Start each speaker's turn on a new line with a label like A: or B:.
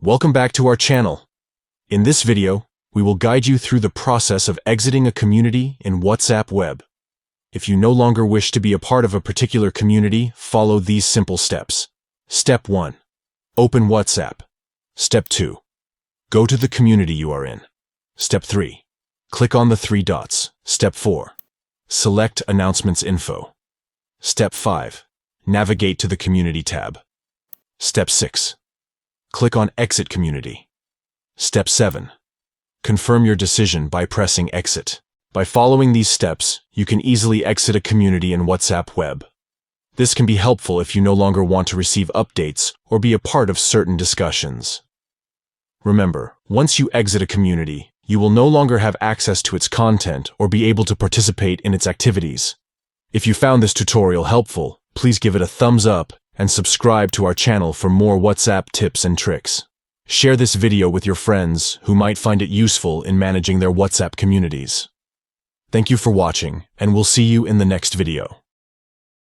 A: Welcome back to our channel. In this video, we will guide you through the process of exiting a community in WhatsApp Web. If you no longer wish to be a part of a particular community, follow these simple steps. Step 1. Open WhatsApp. Step 2. Go to the community you are in. Step 3. Click on the 3 dots. Step 4. Select Announcements Info. Step 5. Navigate to the Community tab. Step 6. Click on Exit Community. Step 7. Confirm your decision by pressing Exit. By following these steps, you can easily exit a community in WhatsApp Web. This can be helpful if you no longer want to receive updates or be a part of certain discussions. Remember, once you exit a community, you will no longer have access to its content or be able to participate in its activities. If you found this tutorial helpful, please give it a thumbs up and subscribe to our channel for more WhatsApp tips and tricks. Share this video with your friends who might find it useful in managing their WhatsApp communities. Thank you for watching, and we'll see you in the next video.